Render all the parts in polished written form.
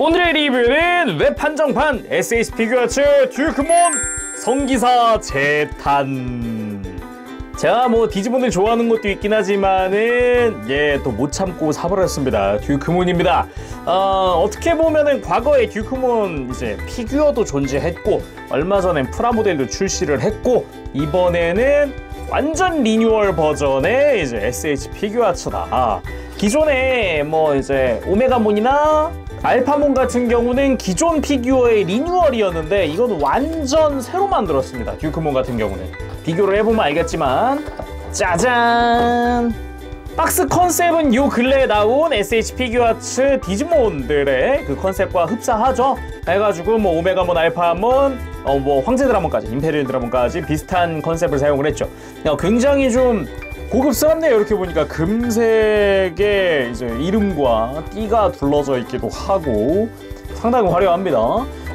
오늘의 리뷰는 웹 한정판 SH 피규어츠 듀크몬 성기사 재탄. 제가 뭐 디지몬을 좋아하는 것도 있긴 하지만은 또 못 참고 사버렸습니다. 듀크몬입니다. 어떻게 보면은 과거에 듀크몬 이제 피규어도 존재했고 얼마 전엔 프라모델도 출시를 했고 이번에는 완전 리뉴얼 버전의 이제 SH 피규어츠다. 기존에 뭐 이제 오메가몬이나 알파몬 같은 경우는 기존 피규어의 리뉴얼이었는데 이건 완전 새로 만들었습니다. 듀크몬 같은 경우는 비교를 해보면 알겠지만, 짜잔! 박스 컨셉은 요 근래에 나온 SH 피규어츠 디지몬들의 그 컨셉과 흡사하죠. 해가지고 뭐 오메가몬, 알파몬, 뭐 황제 드라몬까지, 임페리얼 드라몬까지 비슷한 컨셉을 사용을 했죠. 굉장히 좀 고급스럽네요. 이렇게 보니까 금색의 이제 이름과 띠가 둘러져 있기도 하고 상당히 화려합니다.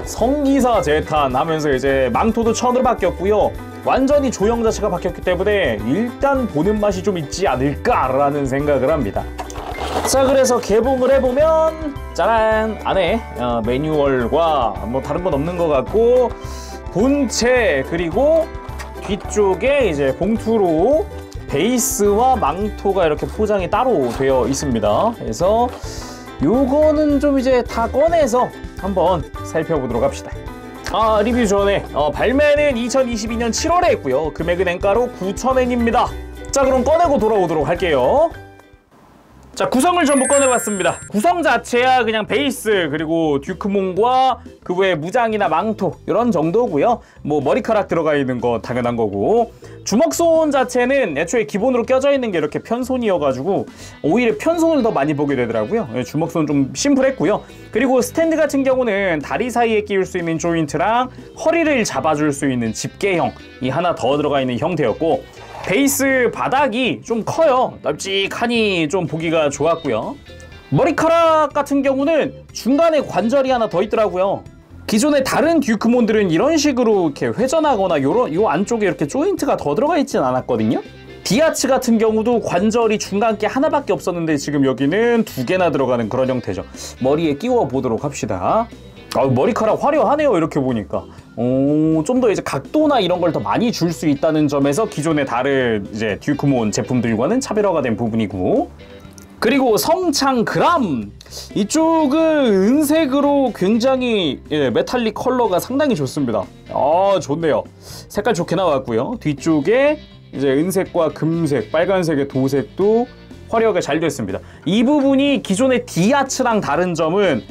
성기사 재탄 하면서 이제 망토도 천으로 바뀌었고요. 완전히 조형 자체가 바뀌었기 때문에 일단 보는 맛이 좀 있지 않을까라는 생각을 합니다. 자, 그래서 개봉을 해보면 짜란! 안에 매뉴얼과 뭐 다른 건 없는 것 같고 본체 그리고 뒤쪽에 이제 봉투로 베이스와 망토가 이렇게 포장이 따로 되어 있습니다. 그래서 요거는 좀 이제 다 꺼내서 한번 살펴보도록 합시다. 리뷰 전에 발매는 2022년 7월에 했고요. 금액은 엔가로 9,000엔입니다. 자, 그럼 꺼내고 돌아오도록 할게요. 자, 구성을 전부 꺼내봤습니다. 구성 자체야 그냥 베이스 그리고 듀크몬과 그 외에 무장이나 망토 이런 정도고요. 뭐 머리카락 들어가 있는 거 당연한 거고, 주먹손 자체는 애초에 기본으로 껴져 있는 게 이렇게 편손이어가지고 오히려 편손을 더 많이 보게 되더라고요. 주먹손 좀 심플했고요. 그리고 스탠드 같은 경우는 다리 사이에 끼울 수 있는 조인트랑 허리를 잡아줄 수 있는 집게형이 하나 더 들어가 있는 형태였고, 베이스 바닥이 좀 커요. 널찍하니 좀 보기가 좋았고요. 머리카락 같은 경우는 중간에 관절이 하나 더 있더라고요. 기존의 다른 듀크몬들은 이런 식으로 이렇게 회전하거나 요 안쪽에 이렇게 조인트가 더 들어가 있진 않았거든요. 디아츠 같은 경우도 관절이 중간께 하나밖에 없었는데 지금 여기는 2개나 들어가는 그런 형태죠. 머리에 끼워 보도록 합시다. 머리카락 화려하네요. 이렇게 보니까 좀 더 이제 각도나 이런 걸 더 많이 줄 수 있다는 점에서 기존의 다른 이제 듀크몬 제품들과는 차별화가 된 부분이고, 그리고 성창 그람 이쪽은 은색으로 굉장히 메탈릭 컬러가 상당히 좋습니다. 좋네요. 색깔 좋게 나왔고요. 뒤쪽에 이제 은색과 금색, 빨간색의 도색도 화려하게 잘 됐습니다. 이 부분이 기존의 디아츠랑 다른 점은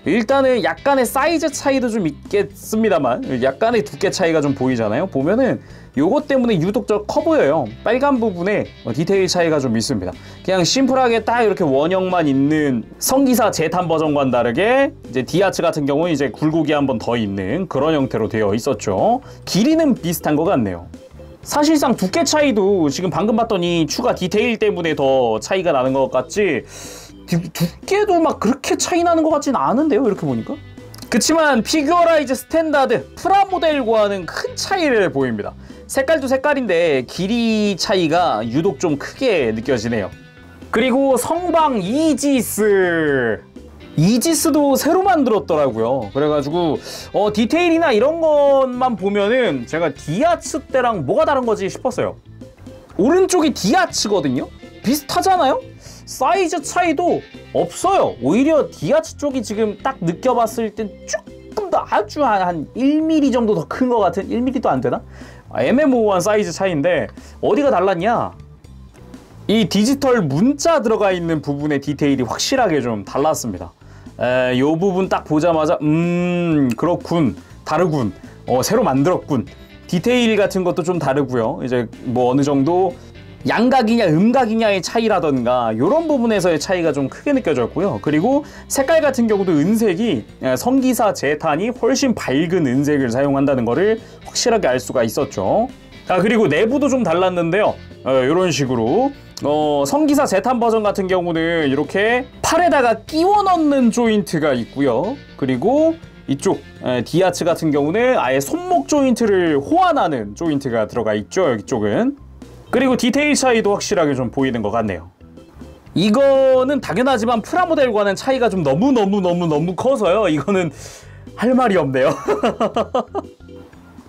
일단은 약간의 사이즈 차이도 좀 있겠습니다만 약간의 두께 차이가 좀 보이잖아요. 보면은 요것 때문에 유독 커 보여요. 빨간 부분에 디테일 차이가 좀 있습니다. 그냥 심플하게 딱 이렇게 원형만 있는 성기사 재탄 버전과는 다르게 이제 디아츠 같은 경우는 이제 굴곡이 한 번 더 있는 그런 형태로 되어 있었죠. 길이는 비슷한 것 같네요. 사실상 두께 차이도 지금 방금 봤더니 추가 디테일 때문에 더 차이가 나는 것 같지 두께도 막 그렇게 차이 나는 것 같진 않은데요, 이렇게 보니까. 그치만 피규어라이즈 스탠다드 프라모델과는 큰 차이를 보입니다. 색깔도 색깔인데 길이 차이가 유독 좀 크게 느껴지네요. 그리고 성방 이지스도 새로 만들었더라고요. 그래가지고 디테일이나 이런 것만 보면은 제가 디아츠 때랑 뭐가 다른 거지 싶었어요. 오른쪽이 디아츠거든요? 비슷하잖아요? 사이즈 차이도 없어요. 오히려 디아츠 쪽이 지금 딱 느껴봤을 땐 조금 더 아주 한 1mm 정도 더 큰 것 같은, 1mm도 안 되나? 애매모호한 사이즈 차이인데 어디가 달랐냐? 이 디지털 문자 들어가 있는 부분의 디테일이 확실하게 좀 달랐습니다. 요 부분 딱 보자마자 그렇군, 다르군, 새로 만들었군. 디테일 같은 것도 좀 다르고요. 이제 뭐 어느 정도 양각이냐 음각이냐의 차이라던가 이런 부분에서의 차이가 좀 크게 느껴졌고요. 그리고 색깔 같은 경우도 은색이 성기사 재탄이 훨씬 밝은 은색을 사용한다는 거를 확실하게 알 수가 있었죠. 그리고 내부도 좀 달랐는데요. 이런 식으로 성기사 재탄 버전 같은 경우는 이렇게 팔에다가 끼워 넣는 조인트가 있고요. 그리고 이쪽 디아츠 같은 경우는 아예 손목 조인트를 호환하는 조인트가 들어가 있죠. 이쪽은. 그리고 디테일 차이도 확실하게 좀 보이는 것 같네요. 이거는 당연하지만 프라모델과는 차이가 좀 너무 커서요. 이거는 할 말이 없네요.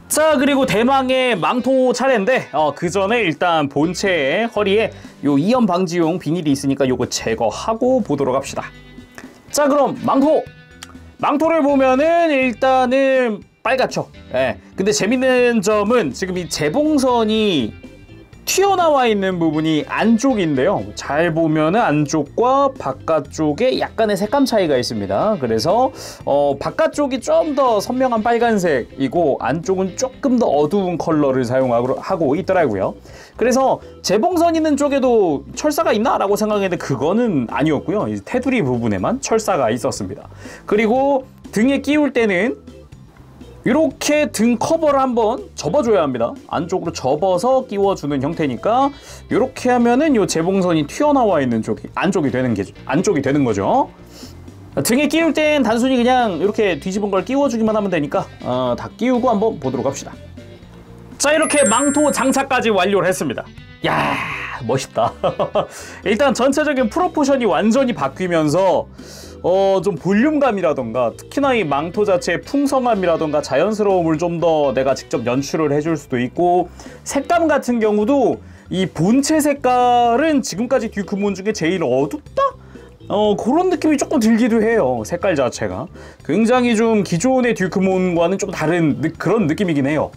자, 그리고 대망의 망토 차례인데 그 전에 일단 본체의 허리에 요 이염 방지용 비닐이 있으니까 요거 제거하고 보도록 합시다. 자, 그럼 망토를 보면은 일단은 빨갛죠. 예. 근데 재밌는 점은 지금 이 재봉선이 튀어나와 있는 부분이 안쪽인데요. 잘 보면은 안쪽과 바깥쪽에 약간의 색감 차이가 있습니다. 그래서 바깥쪽이 좀 더 선명한 빨간색이고 안쪽은 조금 더 어두운 컬러를 사용하고 있더라고요. 그래서 재봉선 있는 쪽에도 철사가 있나? 라고 생각했는데 그거는 아니었고요. 이 테두리 부분에만 철사가 있었습니다. 그리고 등에 끼울 때는 이렇게 등 커버를 한번 접어줘야 합니다. 안쪽으로 접어서 끼워주는 형태니까 이렇게 하면은 이 재봉선이 튀어나와 있는 쪽이 안쪽이 되는 거죠. 등에 끼울 땐 단순히 그냥 이렇게 뒤집은 걸 끼워주기만 하면 되니까 다 끼우고 한번 보도록 합시다. 자, 이렇게 망토 장착까지 완료를 했습니다. 야, 멋있다. 일단 전체적인 프로포션이 완전히 바뀌면서 좀 볼륨감이라던가 특히나 이 망토 자체의 풍성함이라던가 자연스러움을 좀 더 내가 직접 연출을 해줄 수도 있고, 색감 같은 경우도 이 본체 색깔은 지금까지 듀크몬 중에 제일 어둡다? 그런 느낌이 조금 들기도 해요. 색깔 자체가 굉장히 좀 기존의 듀크몬과는 좀 다른 그런 느낌이긴 해요.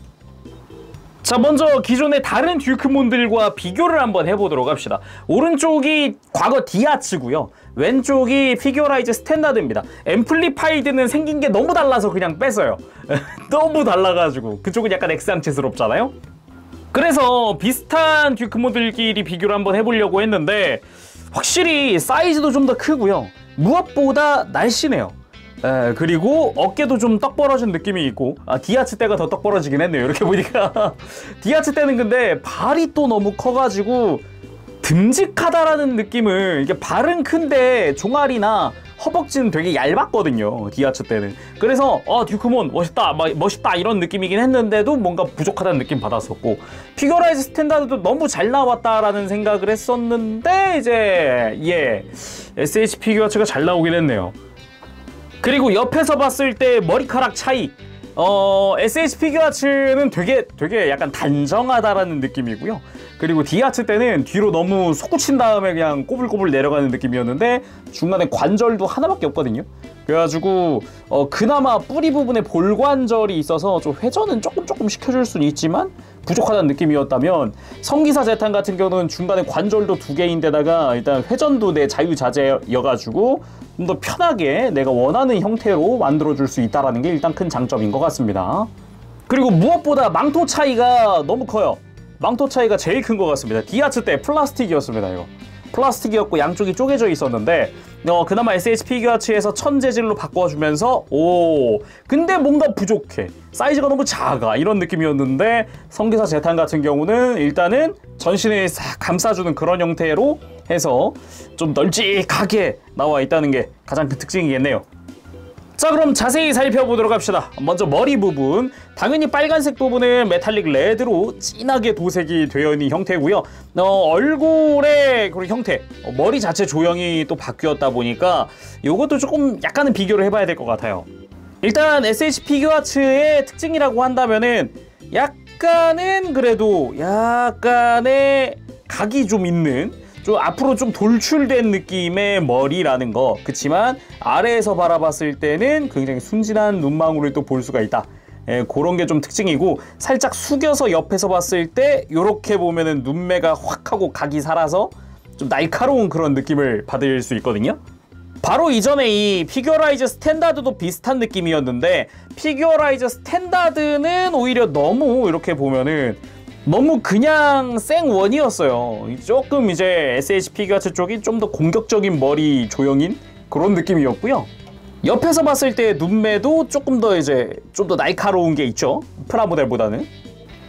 자, 먼저 기존의 다른 듀크몬들과 비교를 한번 해보도록 합시다. 오른쪽이 과거 디아츠고요. 왼쪽이 피규어라이즈 스탠다드입니다. 앰플리파이드는 생긴 게 너무 달라서 그냥 뺐어요. 너무 달라가지고 그쪽은 약간 엑스항체스럽잖아요. 그래서 비슷한 듀크몬들끼리 비교를 한번 해보려고 했는데 확실히 사이즈도 좀 더 크고요. 무엇보다 날씬해요. 그리고 어깨도 좀 떡 벌어진 느낌이 있고, 디아츠 때가 더 떡 벌어지긴 했네요. 이렇게 보니까 디아츠 때는 근데 발이 또 너무 커가지고 듬직하다라는 느낌을, 이게 발은 큰데 종아리나 허벅지는 되게 얇았거든요, 디아츠 때는. 그래서 듀크몬 멋있다 이런 느낌이긴 했는데도 뭔가 부족하다는 느낌 받았었고, 피규어라이즈 스탠다드도 너무 잘 나왔다라는 생각을 했었는데 이제 SH 피규어츠가 잘 나오긴 했네요. 그리고 옆에서 봤을 때 머리카락 차이, SH 피규어츠는 되게 약간 단정하다라는 느낌이고요. 그리고 디아츠 때는 뒤로 너무 솟구친 다음에 그냥 꼬불꼬불 내려가는 느낌이었는데 중간에 관절도 하나밖에 없거든요. 그래가지고 그나마 뿌리 부분에 볼관절이 있어서 좀 회전은 조금 시켜줄 수는 있지만 부족하다는 느낌이었다면, 성기사 제탄 같은 경우는 중간에 관절도 2개인데다가 일단 회전도 내 자유자재여가지고 좀 더 편하게 내가 원하는 형태로 만들어줄 수 있다는 게 일단 큰 장점인 것 같습니다. 그리고 무엇보다 망토 차이가 너무 커요. 망토 차이가 제일 큰 것 같습니다. 디아츠 때 플라스틱이었습니다. 이거 플라스틱이었고 양쪽이 쪼개져 있었는데 그나마 SH 피규어츠에서 천재질로 바꿔주면서 근데 뭔가 부족해, 사이즈가 너무 작아 이런 느낌이었는데, 성기사 제탄 같은 경우는 일단은 전신을 싹 감싸주는 그런 형태로 해서 좀 널찍하게 나와 있다는 게 가장 큰 특징이겠네요. 자, 그럼 자세히 살펴보도록 합시다. 먼저 머리 부분, 당연히 빨간색 부분은 메탈릭 레드로 진하게 도색이 되어 있는 형태고요. 얼굴의 그런 형태, 머리 자체 조형이 또 바뀌었다 보니까 이것도 조금 약간은 비교를 해봐야 될 것 같아요. 일단 SH 피규어츠의 특징이라고 한다면은 약간은 그래도 약간의 각이 좀 있는, 좀 앞으로 좀 돌출된 느낌의 머리라는 거. 그치만 아래에서 바라봤을 때는 굉장히 순진한 눈망울을 또 볼 수가 있다. 그런 게 좀 특징이고, 살짝 숙여서 옆에서 봤을 때 이렇게 보면은 눈매가 확 하고 각이 살아서 좀 날카로운 그런 느낌을 받을 수 있거든요. 바로 이전에 이 피규어라이즈 스탠다드도 비슷한 느낌이었는데, 피규어라이즈 스탠다드는 오히려 너무 이렇게 보면은 너무 그냥 생원이었어요. 조금 이제 SH 피규어츠 쪽이 좀 더 공격적인 머리 조형인 그런 느낌이었고요. 옆에서 봤을 때 눈매도 조금 더 좀 더 날카로운 게 있죠, 프라모델보다는.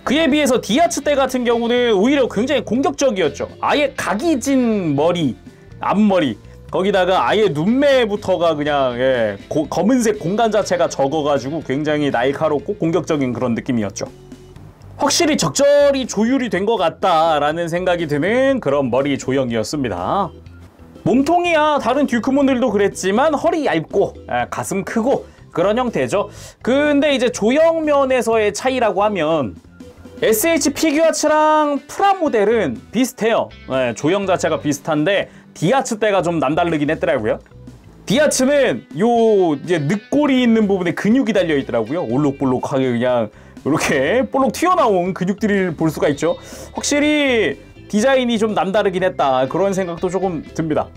그에 비해서 디아츠 때 같은 경우는 오히려 굉장히 공격적이었죠. 아예 각이 진 머리, 앞머리, 거기다가 아예 눈매부터가 그냥 검은색 공간 자체가 적어가지고 굉장히 날카롭고 공격적인 그런 느낌이었죠. 확실히 적절히 조율이 된 것 같다라는 생각이 드는 그런 머리 조형이었습니다. 몸통이야 다른 듀크몬들도 그랬지만 허리 얇고 가슴 크고 그런 형태죠. 근데 이제 조형면에서의 차이라고 하면 SH 피규어츠랑 프라모델은 비슷해요. 조형 자체가 비슷한데 디아츠 때가 좀 남다르긴 했더라고요. 디아츠는 요 이제 늑골이 있는 부분에 근육이 달려 있더라고요. 올록볼록하게 그냥 이렇게 볼록 튀어나온 근육들을 볼 수가 있죠. 확실히 디자인이 좀 남다르긴 했다 그런 생각도 조금 듭니다.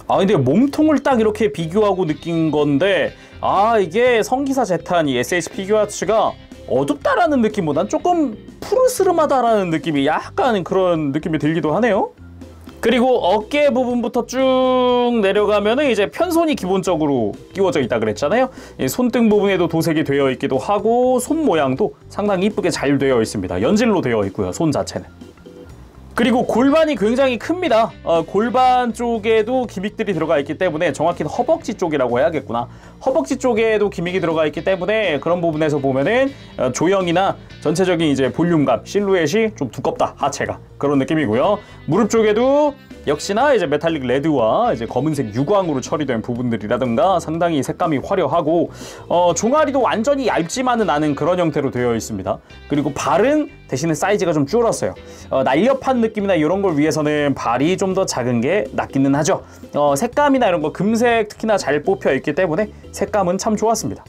근데 몸통을 딱 이렇게 비교하고 느낀 건데 이게 성기사 제탄 이 SH 피규어츠가 어둡다라는 느낌보단 조금 푸르스름하다라는 느낌이 약간 그런 느낌이 들기도 하네요. 그리고 어깨 부분부터 쭉 내려가면은 이제 편손이 기본적으로 끼워져 있다 그랬잖아요. 손등 부분에도 도색이 되어 있기도 하고 손 모양도 상당히 이쁘게 잘 되어 있습니다. 연질로 되어 있고요, 손 자체는. 그리고 골반이 굉장히 큽니다. 골반 쪽에도 기믹들이 들어가 있기 때문에 정확히는 허벅지 쪽이라고 해야겠구나. 허벅지 쪽에도 기믹이 들어가 있기 때문에 그런 부분에서 보면은 조형이나 전체적인 이제 볼륨감, 실루엣이 좀 두껍다, 하체가. 그런 느낌이고요. 무릎 쪽에도 역시나 이제 메탈릭 레드와 이제 검은색 유광으로 처리된 부분들이라든가 상당히 색감이 화려하고 종아리도 완전히 얇지만은 않은 그런 형태로 되어 있습니다. 그리고 발은 대신에 사이즈가 좀 줄었어요. 날렵한 느낌이나 이런 걸 위해서는 발이 좀 더 작은 게 낫기는 하죠. 색감이나 이런 거 금색 특히나 잘 뽑혀 있기 때문에 색감은 참 좋았습니다.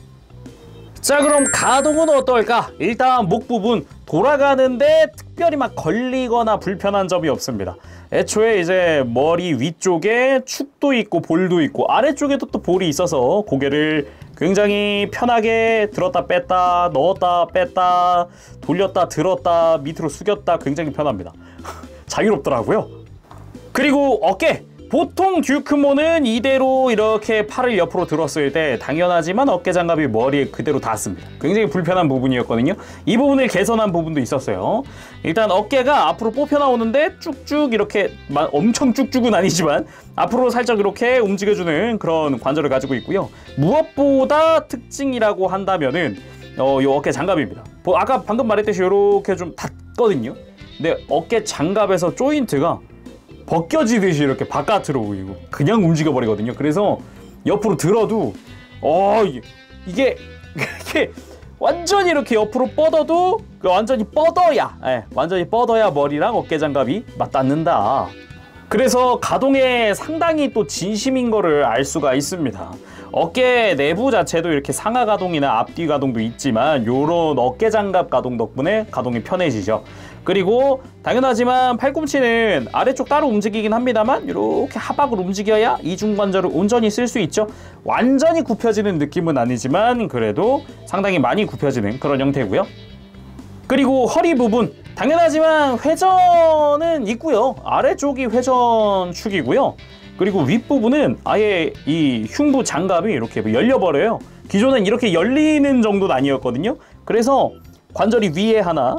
자, 그럼 가동은 어떨까? 일단 목 부분 돌아가는데 특별히 막 걸리거나 불편한 점이 없습니다. 애초에 이제 머리 위쪽에 축도 있고 볼도 있고 아래쪽에도 또 볼이 있어서 고개를 굉장히 편하게 들었다 뺐다 넣었다 뺐다 돌렸다 들었다 밑으로 숙였다 굉장히 편합니다. 자유롭더라고요. 그리고 어깨! 보통 듀크몬은 이대로 이렇게 팔을 옆으로 들었을 때 당연하지만 어깨 장갑이 머리에 그대로 닿습니다. 굉장히 불편한 부분이었거든요. 이 부분을 개선한 부분도 있었어요. 일단 어깨가 앞으로 뽑혀 나오는데 쭉쭉 이렇게 엄청 쭉쭉은 아니지만 앞으로 살짝 이렇게 움직여주는 그런 관절을 가지고 있고요. 무엇보다 특징이라고 한다면은 이 어깨 장갑입니다. 아까 방금 말했듯이 이렇게 좀 닿거든요. 근데 어깨 장갑에서 조인트가 벗겨지듯이 이렇게 바깥으로 보이고 그냥 움직여 버리거든요. 그래서 옆으로 들어도 이게 완전히 이렇게 옆으로 뻗어도 완전히 뻗어야 머리랑 어깨 장갑이 맞닿는다. 그래서 가동에 상당히 또 진심인 거를 알 수가 있습니다. 어깨 내부 자체도 이렇게 상하 가동이나 앞뒤 가동도 있지만 요런 어깨 장갑 가동 덕분에 가동이 편해지죠. 그리고 당연하지만 팔꿈치는 아래쪽 따로 움직이긴 합니다만 이렇게 하박으로 움직여야 이중관절을 온전히 쓸 수 있죠. 완전히 굽혀지는 느낌은 아니지만 그래도 상당히 많이 굽혀지는 그런 형태고요. 그리고 허리 부분 당연하지만 회전은 있고요. 아래쪽이 회전축이고요. 그리고 윗부분은 아예 이 흉부 장갑이 이렇게 열려버려요. 기존엔 이렇게 열리는 정도는 아니었거든요. 그래서 관절이 위에 하나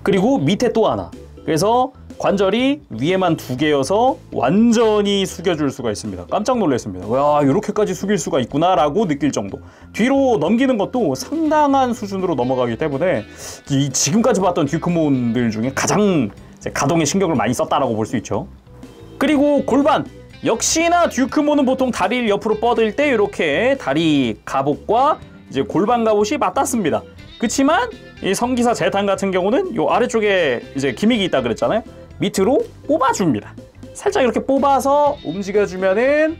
그리고 밑에 또 하나. 그래서 관절이 위에만 2개여서 완전히 숙여줄 수가 있습니다. 깜짝 놀랐습니다. 와, 이렇게까지 숙일 수가 있구나 라고 느낄 정도. 뒤로 넘기는 것도 상당한 수준으로 넘어가기 때문에 지금까지 봤던 듀크몬들 중에 가장 가동에 신경을 많이 썼다라고 볼 수 있죠. 그리고 골반. 역시나 듀크몬은 보통 다리를 옆으로 뻗을 때 이렇게 다리 갑옷과 이제 골반 갑옷이 맞닿습니다. 그치만 이 성기사 제탄 같은 경우는 요 아래쪽에 이제 기믹이 있다 그랬잖아요. 밑으로 뽑아줍니다. 살짝 이렇게 뽑아서 움직여주면은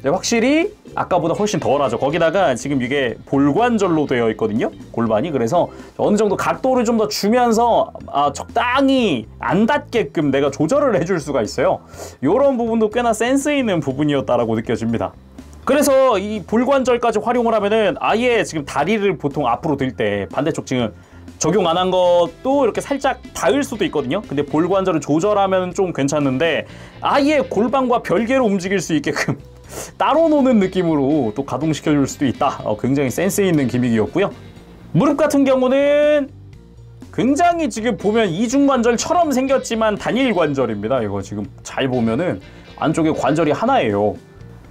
확실히 아까보다 훨씬 덜하죠. 거기다가 지금 이게 볼관절로 되어 있거든요. 골반이. 그래서 어느 정도 각도를 좀 더 주면서 적당히 안 닿게끔 내가 조절을 해줄 수가 있어요. 요런 부분도 꽤나 센스 있는 부분이었다라고 느껴집니다. 그래서 이 볼관절까지 활용을 하면은 아예 지금 다리를 보통 앞으로 들 때 반대쪽 지금 적용 안 한 것도 이렇게 살짝 닿을 수도 있거든요. 근데 볼관절을 조절하면 좀 괜찮은데 아예 골반과 별개로 움직일 수 있게끔 따로 노는 느낌으로 또 가동시켜줄 수도 있다. 굉장히 센스 있는 기믹이었고요. 무릎 같은 경우는 굉장히 지금 보면 이중관절처럼 생겼지만 단일 관절입니다. 이거 지금 잘 보면은 안쪽에 관절이 하나예요.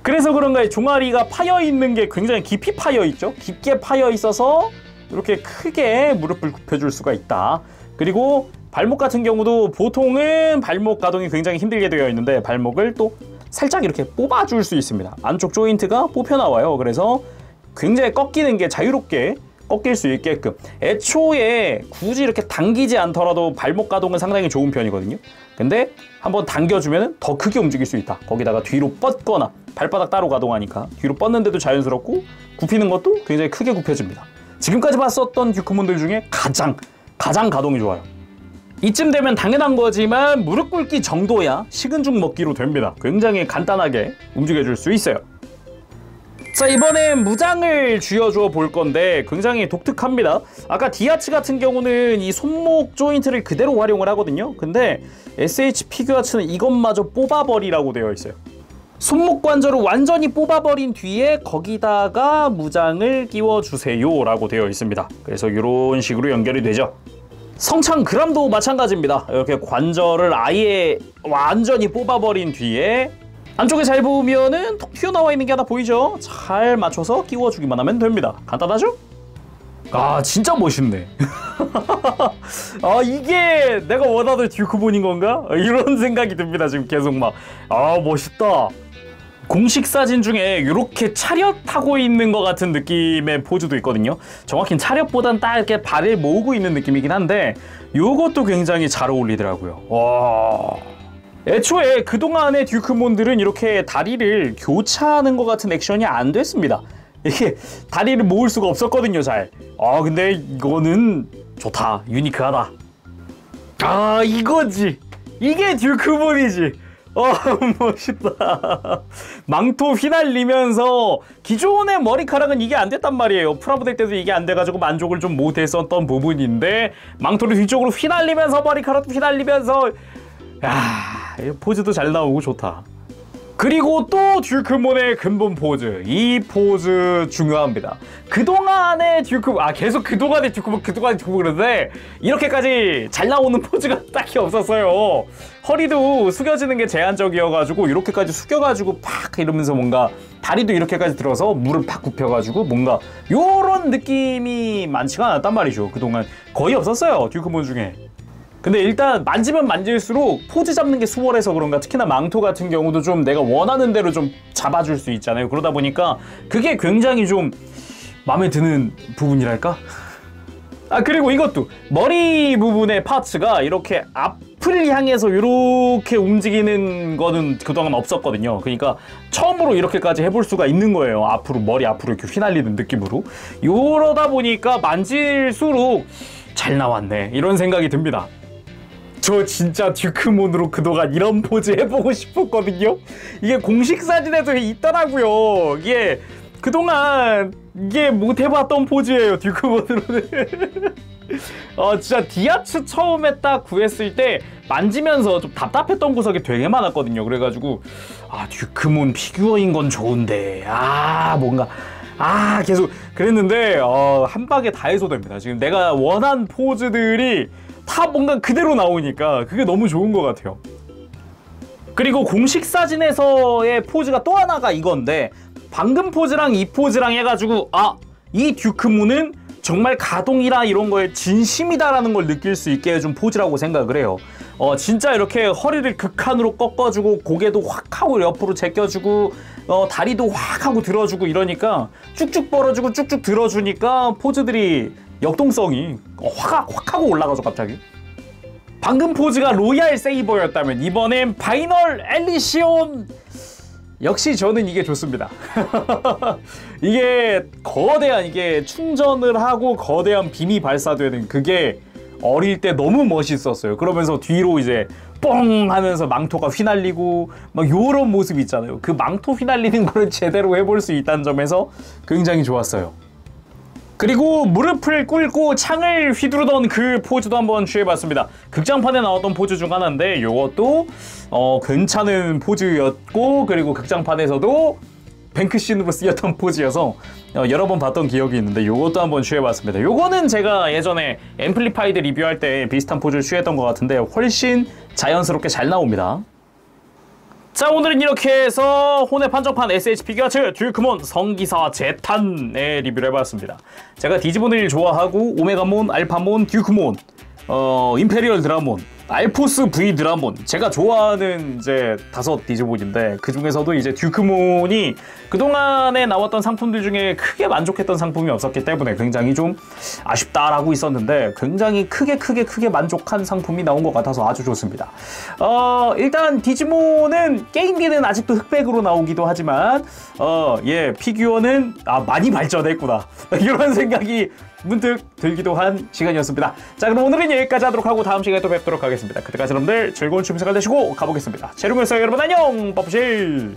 그래서 그런가 종아리가 파여 있는 게 굉장히 깊이 파여 있죠. 깊게 파여 있어서 이렇게 크게 무릎을 굽혀줄 수가 있다. 그리고 발목 같은 경우도 보통은 발목 가동이 굉장히 힘들게 되어 있는데 발목을 또 살짝 이렇게 뽑아줄 수 있습니다. 안쪽 조인트가 뽑혀 나와요. 그래서 굉장히 꺾이는 게 자유롭게 꺾일 수 있게끔, 애초에 굳이 이렇게 당기지 않더라도 발목 가동은 상당히 좋은 편이거든요. 근데 한번 당겨주면 더 크게 움직일 수 있다. 거기다가 뒤로 뻗거나, 발바닥 따로 가동하니까 뒤로 뻗는데도 자연스럽고 굽히는 것도 굉장히 크게 굽혀집니다. 지금까지 봤었던 듀크몬들 중에 가장 가동이 좋아요. 이쯤 되면 당연한 거지만 무릎 꿇기 정도야 식은 죽 먹기로 됩니다. 굉장히 간단하게 움직여줄 수 있어요. 자, 이번엔 무장을 쥐어주어 볼 건데 굉장히 독특합니다. 아까 디아츠 같은 경우는 이 손목 조인트를 그대로 활용을 하거든요. 근데 SH 피규어츠는 이것마저 뽑아버리라고 되어 있어요. 손목 관절을 완전히 뽑아버린 뒤에 거기다가 무장을 끼워주세요 라고 되어 있습니다. 그래서 이런 식으로 연결이 되죠. 성창 그람도 마찬가지입니다. 이렇게 관절을 아예 완전히 뽑아버린 뒤에 안쪽에 잘 보면은 톡 튀어나와 있는 게 하나 보이죠? 잘 맞춰서 끼워주기만 하면 됩니다. 간단하죠? 아, 진짜 멋있네. 아, 이게 내가 원하던 듀크몬인 건가? 이런 생각이 듭니다. 지금 계속 막. 아, 멋있다. 공식 사진 중에 이렇게 차렷 타고 있는 것 같은 느낌의 포즈도 있거든요. 정확히는 차렷보단 딱 이렇게 발을 모으고 있는 느낌이긴 한데 이것도 굉장히 잘 어울리더라고요. 와. 애초에 그동안의 듀크몬들은 이렇게 다리를 교차하는 것 같은 액션이 안 됐습니다. 이게 다리를 모을 수가 없었거든요, 잘. 아, 근데 이거는 좋다. 유니크하다. 아, 이거지. 이게 듀크몬이지. 멋있다. 망토 휘날리면서 기존의 머리카락은 이게 안 됐단 말이에요. 프라모델 때도 이게 안 돼가지고 만족을 좀 못했었던 부분인데 망토를 뒤쪽으로 휘날리면서 머리카락도 휘날리면서, 야, 포즈도 잘 나오고 좋다. 그리고 또 듀크몬의 근본 포즈, 이 포즈 중요합니다. 그동안의 계속 그동안의 듀크몬 그러는데 이렇게까지 잘 나오는 포즈가 딱히 없었어요. 허리도 숙여지는 게 제한적이어가지고 이렇게까지 숙여가지고 팍 이러면서 뭔가 다리도 이렇게까지 들어서 무릎 팍 굽혀가지고 뭔가 요런 느낌이 많지가 않았단 말이죠. 그동안 거의 없었어요, 듀크몬 중에. 근데 일단 만지면 만질수록 포즈 잡는 게 수월해서 그런가, 특히나 망토 같은 경우도 좀 내가 원하는 대로 좀 잡아줄 수 있잖아요. 그러다 보니까 그게 굉장히 좀 마음에 드는 부분이랄까? 아, 그리고 이것도 머리 부분의 파츠가 이렇게 앞을 향해서 이렇게 움직이는 거는 그동안 없었거든요. 그러니까 처음으로 이렇게까지 해볼 수가 있는 거예요. 앞으로, 머리 앞으로 이렇게 휘날리는 느낌으로. 이러다 보니까 만질수록 잘 나왔네, 이런 생각이 듭니다. 저 진짜 듀크몬으로 그동안 이런 포즈 해보고 싶었거든요. 이게 공식 사진에도 있더라고요. 이게 그동안 이게 못 해봤던 포즈예요, 듀크몬으로는. 진짜 디아츠 처음에 딱 구했을 때 만지면서 좀 답답했던 구석이 되게 많았거든요. 그래가지고 듀크몬 피규어인 건 좋은데 뭔가 계속 그랬는데 한 방에 다 해소됩니다. 지금 내가 원한 포즈들이 다 뭔가 그대로 나오니까 그게 너무 좋은 것 같아요. 그리고 공식 사진에서의 포즈가 또 하나가 이건데, 방금 포즈랑 이 포즈랑 해가지고 이 듀크몬은 정말 가동이라 이런 거에 진심이다라는 걸 느낄 수 있게 해준 포즈라고 생각을 해요. 진짜 이렇게 허리를 극한으로 꺾어주고 고개도 확 하고 옆으로 제껴주고 다리도 확 하고 들어주고 이러니까 쭉쭉 벌어주고 쭉쭉 들어주니까 포즈들이 역동성이 확 하고 올라가죠, 갑자기. 방금 포즈가 로얄 세이버였다면 이번엔 파이널 엘리시온. 역시 저는 이게 좋습니다. 이게 거대한, 이게 충전을 하고 거대한 빔이 발사되는 그게 어릴 때 너무 멋있었어요. 그러면서 뒤로 이제 뻥 하면서 망토가 휘날리고 막 요런 모습 있잖아요. 그 망토 휘날리는 거를 제대로 해볼 수 있다는 점에서 굉장히 좋았어요. 그리고 무릎을 꿇고 창을 휘두르던 그 포즈도 한번 취해봤습니다. 극장판에 나왔던 포즈 중 하나인데 요것도 괜찮은 포즈였고, 그리고 극장판에서도 뱅크씬으로 쓰였던 포즈여서 여러 번 봤던 기억이 있는데 요것도 한번 취해봤습니다. 요거는 제가 예전에 앰플리파이드 리뷰할 때 비슷한 포즈를 취했던 것 같은데 훨씬 자연스럽게 잘 나옵니다. 자, 오늘은 이렇게 해서 혼의 판정판 SH 피규어츠 듀크몬 성기사 제탄의 리뷰를 해봤습니다. 제가 디지몬을 좋아하고 오메가몬, 알파몬, 듀크몬, 임페리얼 드라몬 알포스 V 드라몬, 제가 좋아하는 이제 5 디지몬인데 그 중에서도 이제 듀크몬이 그동안에 나왔던 상품들 중에 크게 만족했던 상품이 없었기 때문에 굉장히 좀 아쉽다라고 있었는데 굉장히 크게 만족한 상품이 나온 것 같아서 아주 좋습니다. 일단 디지몬은 게임기는 아직도 흑백으로 나오기도 하지만 예, 피규어는 많이 발전했구나 이런 생각이 문득 들기도 한 시간이었습니다. 자, 그럼 오늘은 여기까지 하도록 하고 다음 시간에 또 뵙도록 하겠습니다. 그때까지 여러분들 즐거운 취미 생활 되시고 가보겠습니다. 재롱이었어요. 여러분 안녕. 빠쁘실.